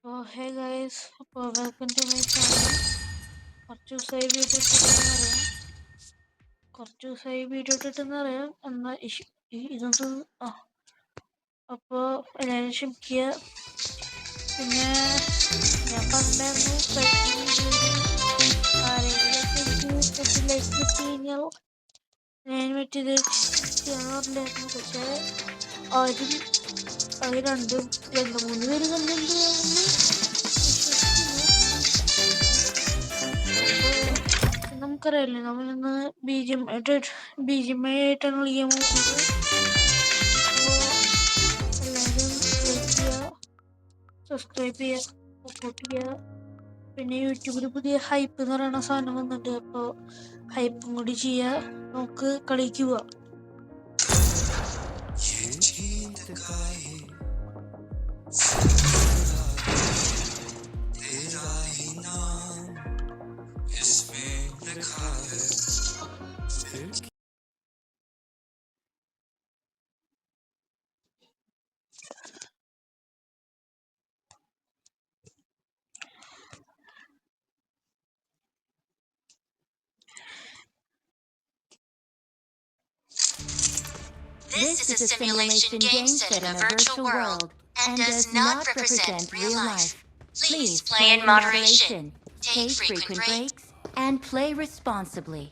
Hey guys, welcome to my channel. കുറച്ച് ദിവസമായി video ഇട്ടിട്ടെന്നറിയാം. എന്നാൽ ഇതൊന്ന് അപ്പോൾ എല്ലാവരും ക്ഷമിക്കുക. പിന്നെ ഞാൻ പറഞ്ഞിട്ടുണ്ടായിരുന്നു ആരെങ്കിലും ലൈക്ക് കിട്ടി കഴിഞ്ഞാൽ ഞാൻ മറ്റേത് ചെയ്യാൻ പറഞ്ഞിട്ടുണ്ടായിരുന്നു. പക്ഷേ ആരും അത് രണ്ട് മൂന്ന് പേര് കണ്ടിട്ടുണ്ട്. നമുക്കറിയാലോ, നമ്മളിന്ന് BGMI ആയിട്ടാണ് കളിക്കാൻ പോകുന്നത്. എല്ലാവരും ലൈക്ക് ചെയ്യുക, സബ്സ്ക്രൈബ് ചെയ്യുക, സപ്പോർട്ട് ചെയ്യുക. പിന്നെ യൂട്യൂബിൽ പുതിയ ഹൈപ്പ് എന്ന് പറയുന്ന സാധനം വന്നിട്ടുണ്ട്. അപ്പോൾ ഹൈപ്പും കൂടി ചെയ്യുക. നമുക്ക് കളിക്കുക. This is a simulation game set in a virtual world and does not represent real life. Please play in moderation, take frequent breaks, and play responsibly.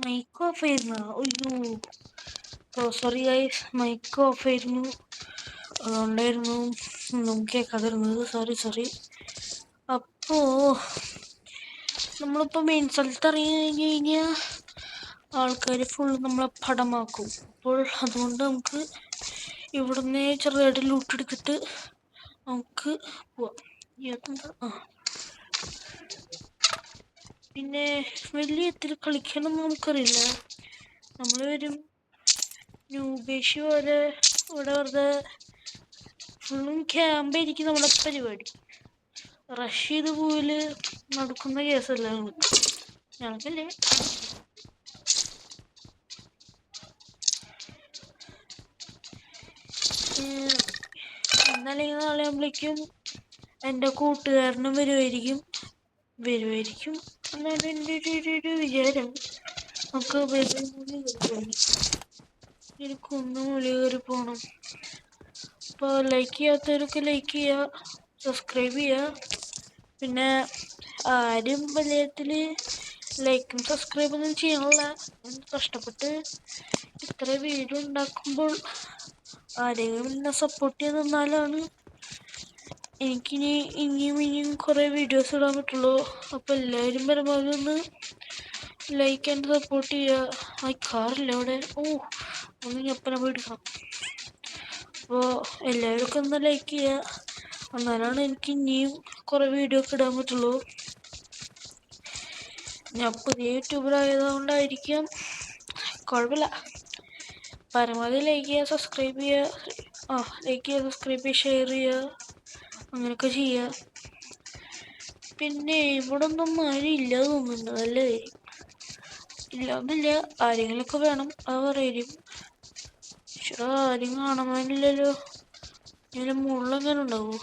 Mic off ആയിരുന്നു. സോറി ഗൈസ്, മൈക്ക് ഓഫ് ആയിരുന്നു. അതുകൊണ്ടായിരുന്നു നമുക്ക് കേൾക്കാതിരുന്നത്. Sorry. അപ്പോൾ നമ്മളിപ്പോൾ main സ്ഥലത്ത് ഇറങ്ങി കഴിഞ്ഞ് കഴിഞ്ഞാൽ ആൾക്കാർ ഫുൾ നമ്മളെ പടമാക്കും. അപ്പോൾ അതുകൊണ്ട് നമുക്ക് ഇവിടുന്ന് ചെറുതായിട്ട് ലൂട്ടെടുത്തിട്ട് നമുക്ക് പോവാം. പിന്നെ വലിയ എത്തിരി കളിക്കാനൊന്നും നമുക്കറിയില്ല. നമ്മൾ വരും ന്യൂബേഷ് പോലെ ഇവിടെ വെറുതെ ഫുള്ളും ക്യാമ്പായിരിക്കും നമ്മുടെ പരിപാടി. റഷ് ചെയ്ത് പോയില് നടക്കുന്ന കേസല്ല ഞങ്ങൾക്കല്ലേ. ഇന്നല്ലെങ്കിൽ നാളെ ആകുമ്പോഴേക്കും എൻ്റെ കൂട്ടുകാരനും വരുമായിരിക്കും എന്നാണ് എൻ്റെ ഒരു വിചാരം. നമുക്ക് കുന്ന് മുളി കയറി പോണം. അപ്പോൾ ലൈക്ക് ചെയ്യാത്തവരൊക്കെ ലൈക്ക് ചെയ്യുക, സബ്സ്ക്രൈബ് ചെയ്യുക. പിന്നെ ആരും വലിയത്തിൽ ലൈക്കും സബ്സ്ക്രൈബൊന്നും ചെയ്യണില്ല. കഷ്ടപ്പെട്ട് ഇത്ര വീഡിയോ ഉണ്ടാക്കുമ്പോൾ ആരെങ്കിലും എന്നെ സപ്പോർട്ട് ചെയ്ത് നിന്നാലാണ് എനിക്കിനി ഇനിയും കുറേ വീഡിയോസ് ഇടാൻ പറ്റുള്ളൂ. അപ്പോൾ എല്ലാവരും പരമാവധി ഒന്ന് ലൈക്ക് ആൻഡ് സപ്പോർട്ട് ചെയ്യുക. കാറില്ല അവിടെ, ഒന്ന് ഞെപ്പന പോയിടുക്കണം. അപ്പോൾ എല്ലാവരും ഒന്ന് ലൈക്ക് ചെയ്യുക, എന്നാലാണ് എനിക്ക് ഇനിയും കുറേ വീഡിയോ ഒക്കെ ഇടാൻ പറ്റുള്ളൂ. ഞാൻ പുതിയ യൂട്യൂബർ ആയതുകൊണ്ടായിരിക്കാം, കുഴപ്പമില്ല. പരമാവധി ലൈക്ക് ചെയ്യുക, സബ്സ്ക്രൈബ് ചെയ്യുക, ലൈക്ക് ചെയ്യുക, സബ്സ്ക്രൈബ് ചെയ്യുക, ഷെയർ ചെയ്യുക, അങ്ങനെയൊക്കെ ചെയ്യുക. പിന്നെ ഇവിടെ ഒന്നും മഴ ഇല്ല തോന്നുന്നുണ്ട്, അല്ലേ? ഇല്ലാന്നില്ല, ആരെങ്കിലുമൊക്കെ വേണം, അത് പറയായിരിക്കും. പക്ഷേ ആരും കാണാനില്ലല്ലോ. ഇതിന് മുള്ളെങ്ങനെ ഉണ്ടാവോ?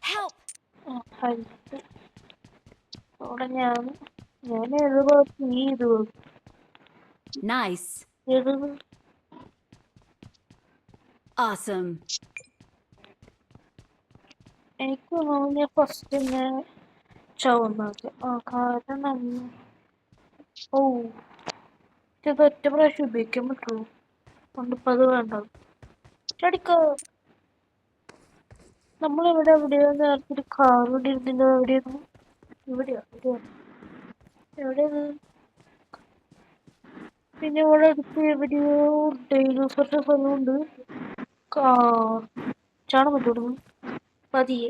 Help! അവിടെ ഞാൻ ഏത് ഭാഗത്ത് നീ ഇത് Nice. ഏത് Awesome. എനിക്ക് തോന്നുന്നു ഞാൻ ഫസ്റ്റ് തന്നെ ചുവന്നത്. കാരണം ഇത് ഒറ്റ പ്രാവശ്യം ഉപയോഗിക്കാൻ പറ്റുള്ളൂ. കൊണ്ടിപ്പോ അത് വേണ്ടത് ചടിക്കോ. നമ്മളെവിടെയോ നേരത്തെ ഒരു കാർ ഇവിടെ ഇരുന്നില്ല. എവിടെയായിരുന്നു? എവിടെയത്? പിന്നെ ഇവിടെ അടുത്ത് എവിടെയോ ഡൈനോസറിന്റെ സ്ഥലമുണ്ട്. ചാടാൻ പറ്റുള്ളൂ. പതിയെ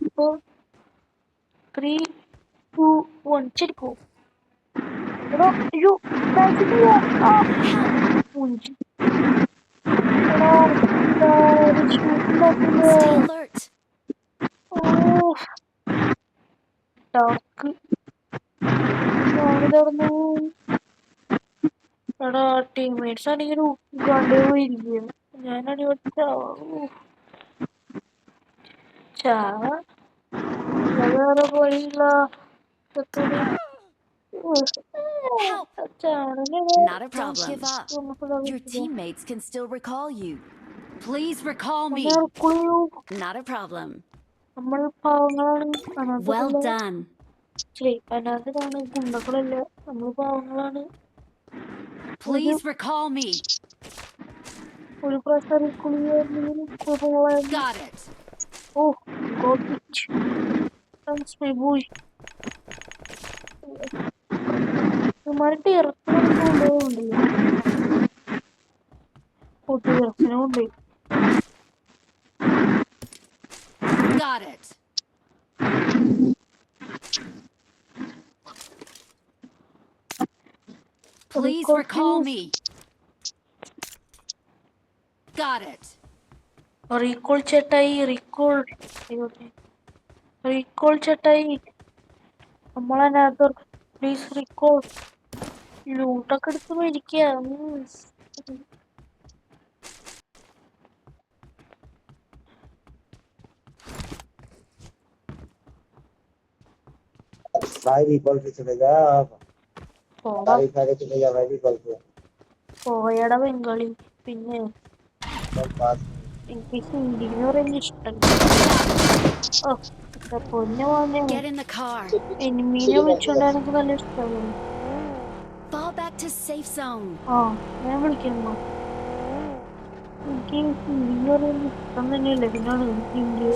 ഇപ്പോ 3, 2, 1 ചെടിക്കോ. അയ്യോ Stay alert. ടാസ്ക് ഞാനിതറന്നു. എടാ ടീംമേറ്റ്സ് ആണെങ്കിൽ കണ്ടു പോയിരിക്കുക. ഞാനാണെങ്കിൽ വേറെ പോയില്ല. Help! Not a problem. Don't give up. Your teammates can still recall you. Please recall me. Not a problem. നമ്മൾ പാവങ്ങളാണ്. Well done. അനാഥരാണ്, ഗുണ്ടകളല്ല. നമ്മൾ പാവങ്ങളാണ്. Please recall me. ഒരു പ്രാവശ്യം Got it. got it. Thanks my boy. ഇമാരുടെ ഇറക്കുന്നുണ്ടല്ലോ. ഇറക്കുന്നുണ്ട്. Got it. Please recall me. Got it. Recall ചേട്ടായി, recall ചേട്ടായി. നമ്മളതിനകത്ത് please recall. ലൂട്ടൊക്കെ എടുത്ത് മേടിക്കുക. भाई रिकॉल पे चलेगा। भाई खा के चलेगा भाई रिकॉल पे। പോയടാ ബംഗാളി. പിന്നെ എനിക്ക് ഹിന്ദി എന്ന് പറയുന്നത് ഇഷ്ടമല്ല. പൊന്നെ പോന്നെ Get in the car. എനിമീനെ വിളിച്ചോണ്ട് എനിക്ക് നല്ല ഇഷ്ടമാണ്. Fall back to safe zone. ഞാൻ വിളിക്കുന്നു. എനിക്ക് ഹിന്ദി എന്ന് പറയുന്നത് ഇഷ്ടം തന്നെയല്ല. പിന്നാണ് ഹിന്ദി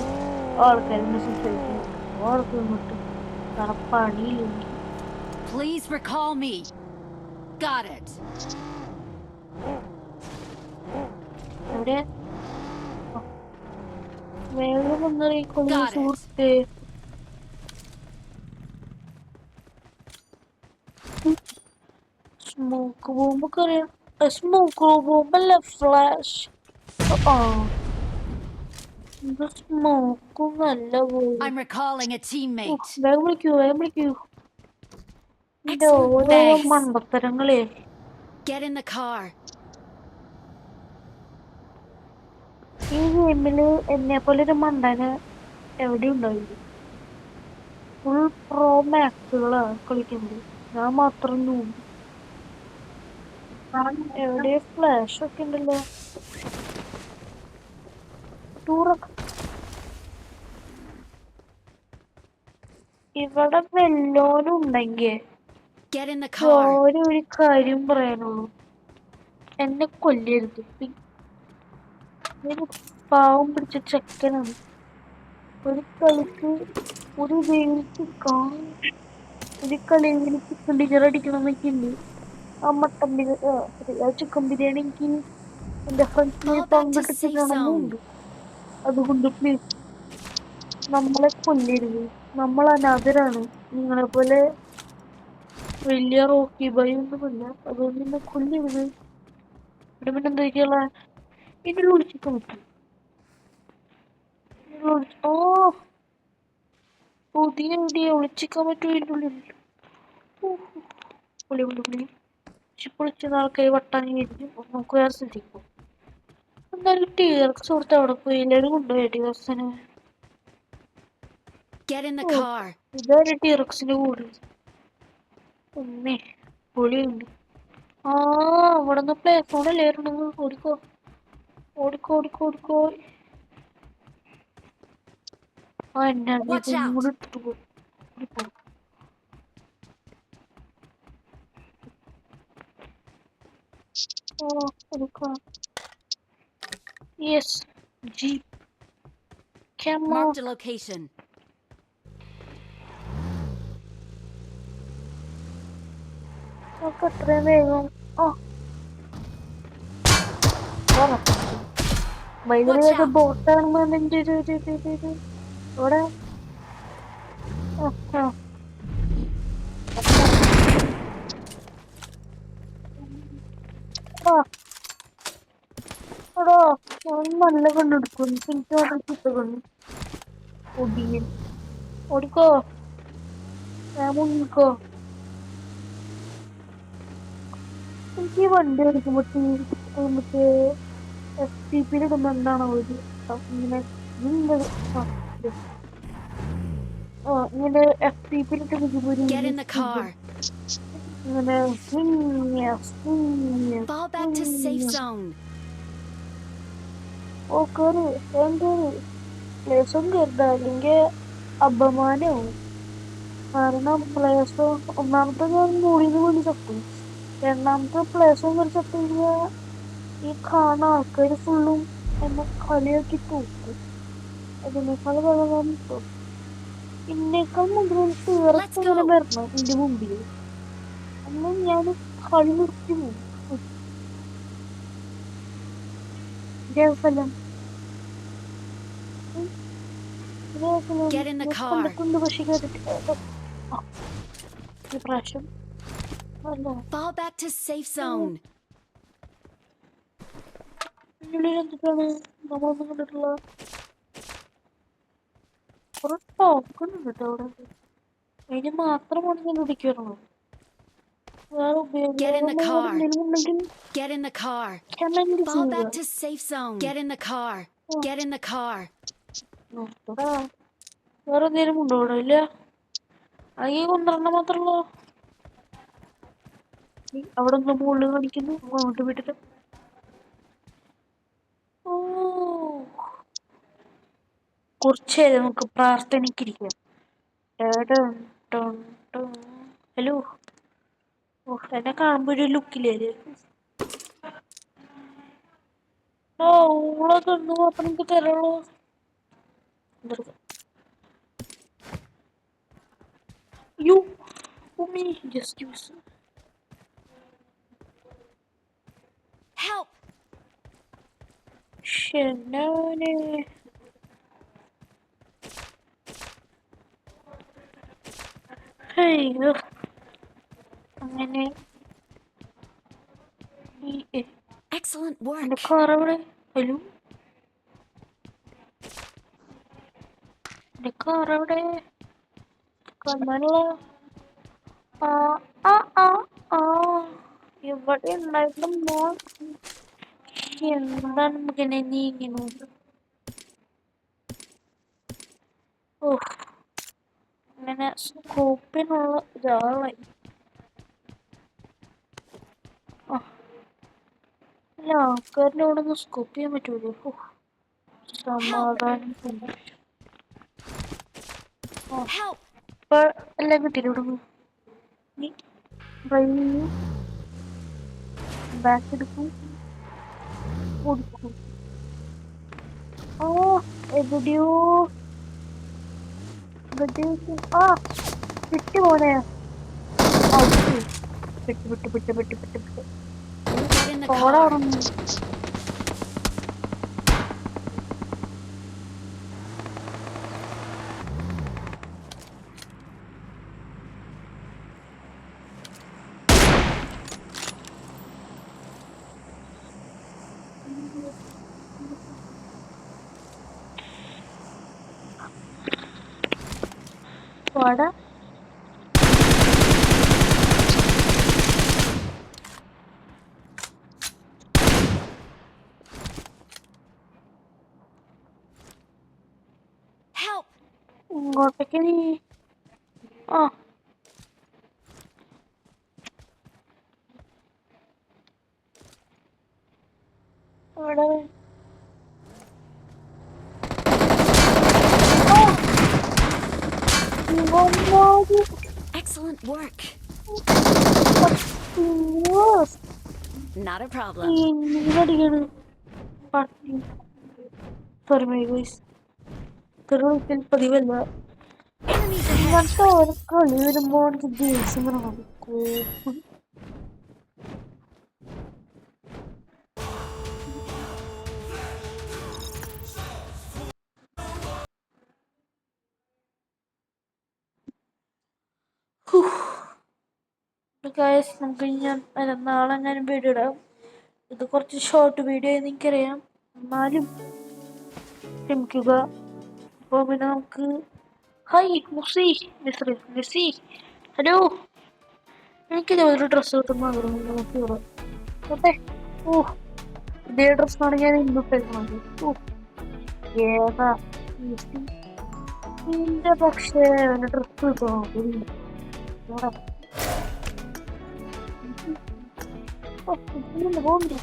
ആൾക്കാരെന്നെ സംസാരിക്കുന്നത്. ആൾക്ക് കിട്ടും. കാരണം പണിയില്ലെങ്കിൽ. Please recall me. Got it. എവിടെ വേഗം വന്നറിയിക്കൊള്ളൂ Got it. സുഹൃത്തെ. സ്മോക്ക് ബോംബൊക്കെ അറിയാം. സ്മോക്ക് ബോംബല്ല, ഫ്ലാഷ്. ആ ഇത് സ്മോക്കും നല്ല പോകും. I'm recalling a teammate. വേഗം വിളിക്കൂ, വേഗം വിളിക്കൂ. ഇതിന്റെ Excellent. ഓരോ Thanks. മണ്ടത്തരങ്ങളെ. Get in the car. ഈ ഗെയിമില് എന്നെ പോലെ ഒരു മണ്ടന് എവിടെയും ഉണ്ടാവില്ല. ഫുൾ പ്രോ മാക്സുകളാണ് കളിക്കുന്നത്. ഞാൻ മാത്രം നോക്കും. എവിടെ ഫ്ലാഷ് ഒക്കെ ഉണ്ടല്ലോ. ടൂറൊക്കെ ഇവിടെ വെല്ലോനും ഉണ്ടെങ്കിൽ Get in the car. ഒരു കാര്യം പറയാനുള്ളൂ, എന്നെ കൊല്ലരുത്. പാവം പിടിച്ച ചെക്കനാണ്. ഒരു കളിക്ക് ഒരു ഗെയിമിലേക്ക് ഒരു കളിയിലേക്ക് ഡിജർ അടിക്കണമെന്നൊക്കെ ഉണ്ട്. ആ മട്ടൻ ബിരിയാണി, ആ ചിക്കൻ ബിരിയാണി എനിക്ക് എന്റെ ഫ്രണ്ട്സിനെ Fall back to പങ്കിട്ട് safe തിന്നണമെന്നുണ്ട്. zone. അതുകൊണ്ട് പ്ലീസ് നമ്മളെ കൊല്ലരുത്. നമ്മൾ അനാഥരാണ്. നിങ്ങളെ പോലെ വലിയ റോക്കി ബൈ ഒന്നുമില്ല. അതുകൊണ്ട് എന്നെ കൊല്ലരുത്. ഇവിടെ പിന്നെ എന്തൊക്കെയുള്ള ഇതിൽ വിളിച്ചിട്ട് പറ്റും. ഓ പുതിയ ഐഡിയ വിളിച്ചിക്കാൻ പറ്റുമോ ഇതിൻ്റെ ഉള്ളിൽ? പുളി പുളി പുളി പൊളിച്ച ആൾക്കാർ വട്ടാനിരിക്കും. നമുക്ക് വേറെ ശ്രദ്ധിക്കും. എന്തായാലും ടീർക്ക് സുഹൃത്ത് അവിടെ പോയി എല്ലാവരും കൊണ്ടുപോയി ടീർക്സിന്. Get in the oh car. ഇതൊരു ടീർക്സിന്റെ കൂടെ ഉമ്മേ പൊളിയുണ്ട്. ആ അവിടെ നിന്ന് പ്ലേ ഫോണല്ലേ ഇരുന്നത്. ഓടിക്കോ ഓടിക്കോ ഓടിക്കോ ഓടിക്കോ. ആ എനർജി Watch out. കൂടെ ഇട്ടിട്ട് പോയി. ഓ എടുക്കാം. Yes jeep. Marked a location. നമുക്ക് അത്രയും വേഗം ഭയങ്കര ബോട്ടാണെന്ന് എന്റെ ഒരു ഇവിടെ എടോ നല്ല കണ്ണെടുക്കും. എനിക്ക് വളരെ ചുറ്റകണ്ണു ഒടിയൻ. ഓടിക്കോ, ഞാൻ മുങ്ങിക്കോ. എനിക്ക് ഈ വണ്ടി ഓടിക്കുമ്പോ മറ്റേ FTP ഇടുമ്പോ എന്താണോ ഒരു ഇങ്ങനെ ഇങ്ങനെ FTP Get in the car. ഇങ്ങനെ Fall back to safe zone. ഓ കേറി വേഗം കേറി. പ്ലേസും കരുത, അല്ലെങ്കിൽ അപമാനവും. കാരണം പ്ലേസ് ഒന്നാമത്തെ ഞാൻ മൂടിന്ന് വേണ്ടി ചത്തും. രണ്ടാമത്തെ പ്ലേസും കയറി ചത്തു കഴിഞ്ഞാൽ ഈ കാണുന്ന ആൾക്കാർ ഫുള്ളും എന്നെ കളിയാക്കി തൂക്കും. അതിനേക്കാൾ വെള്ളം കിട്ടും. എന്നേക്കാൾ മുമ്പിൽ തീർത്ത് ഇങ്ങനെ വരണം എന്റെ മുമ്പിൽ. അന്ന് ഞാൻ കളി നിർത്തി പോകും. ഫലം Get in the car. കണ്ടിട്ടുണ്ട്, പക്ഷെ കേട്ടിട്ട് ഈ പ്രാവശ്യം അല്ല. Fall back to safe zone. ഇതിനുള്ളിൽ എന്തൊക്കെയാണ് നമ്മളൊന്നും കണ്ടിട്ടുള്ള കുറെ ടോക്കൺ ഉണ്ട് കേട്ടോ അവിടെ. അതിന് മാത്രമാണ് ഞാൻ പിടിക്കാറുള്ളൂ. വേറെ Get in the car. എന്തെങ്കിലും ഉണ്ടെങ്കിൽ Get in the car. Comment Fall back ചെയ്യുക. to safe zone. Get in the car. Get in the car. വേറെ എന്തെങ്കിലും ഉണ്ടോ ഇവിടെ? ഇല്ല. ഈ 12 മാത്രമല്ലോ. അവിടെ ഒന്ന് മുകളിൽ കാണിക്കുന്നു. അങ്ങോട്ട് വിട്ടിട്ട് കുറച്ച് നേരം നമുക്ക് പ്രാർത്ഥനയ്ക്കിരിക്കാം. ഹലോ. ഓ എന്നെ കാണുമ്പോ ഒരു ലുക്കില്ലേ? ഊള കണ്ണു മാത്രം എനിക്ക് തരുള്ളൂ. You, me, just use. ശനാനെ അയ്യോ അങ്ങനെ Excellent എന്റെ work. കാർ എവിടെ? ഹലോ, എന്റെ കാർ എവിടെ? കാണാനില്ല. ആ ആ ആ ആ ഇവിടെ ഉണ്ടായിരുന്നു. എന്താണ് മകനെ നീ ഇങ്ങനെ? ഓ, അങ്ങനെ സ്കൂപ്പിനുള്ള ഒരാളായി. ആ, അല്ല ആൾക്കാരുടെ അവിടെ നിന്ന് സ്കൂപ്പ് ചെയ്യാൻ പറ്റൂലേ? ഓ, സമാധാനം തന്നെ. ആ, Help! ഇപ്പൊ എല്ലാം കിട്ടിയില്ല. ഇവിടെ നീ ഡ്രൈവ് ചെയ്യൂ, ബാക്ക് എടുക്കൂ, കൊടുക്കൂ. ആ, എവിടെയോ ആ വിട്ടു പോനെ. വിട്ടു വിട്ടു വിട്ടു വിട്ടു വിട്ടു വിട്ടു Get in the പോടാ car. അവിടെ. പോടാ. Help! ഇങ്ങോട്ടേക്ക് നീ. ആ, ഇവിടെ ഇവന്മാര് Excellent work. പട്ടിയോ Not a problem. ഇങ്ങനടിക്കാണ് പട്ടി. സോറി മൈ ഗോയ്സ്, തെരുവിൽ പതിവല്ല. Enemies ahead. ഇങ്ങനത്തെ ഒരു കളി വരുമ്പോ എനിക്ക് ദേഷ്യം വരണം. കോപ്പ്. ഗായ്സ്, നമുക്ക് ഞാൻ നാളെ ഞാൻ വീഡിയോ ഇടാം. ഇത് കുറച്ച് ഷോർട്ട് വീഡിയോ ആയി എനിക്കറിയാം, എന്നാലും ക്ഷമിക്കുക. അപ്പോൾ പിന്നെ നമുക്ക് ഹായ് മുസി മിസ്രി മിസ്സി, ഹലോ. എനിക്കിത് ഒരു ഡ്രസ്സ് കിട്ടുമ്പോൾ ആഗ്രഹം നോക്കിയോളാം. ഓക്കെ. ഓ, ഇതേ ഡ്രസ്സാണ് ഞാൻ ഇന്നിട്ടേക്കുന്നത്. ഓ, ഏതാ മിസ്സി? നിന്റെ പക്ഷേ ഡ്രസ്സ് കിട്ടുമോ? പോകുന്നു.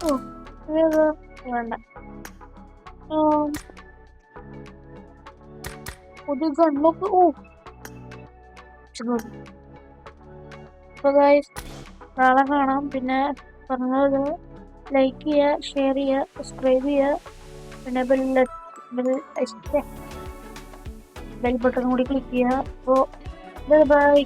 ഓ, ഏതാ? വേണ്ട. പുതിയ ഗണ്ണൊക്കെ. ഓ, അപ്പൊ ഗൈസ് നാളെ കാണാം. പിന്നെ പറഞ്ഞത് ലൈക്ക് ചെയ്യുക, ഷെയർ ചെയ്യുക, സബ്സ്ക്രൈബ് ചെയ്യുക, പിന്നെ ബെൽ ബട്ടൺ കൂടി ക്ലിക്ക് ചെയ്യുക. അപ്പോൾ ബൈ.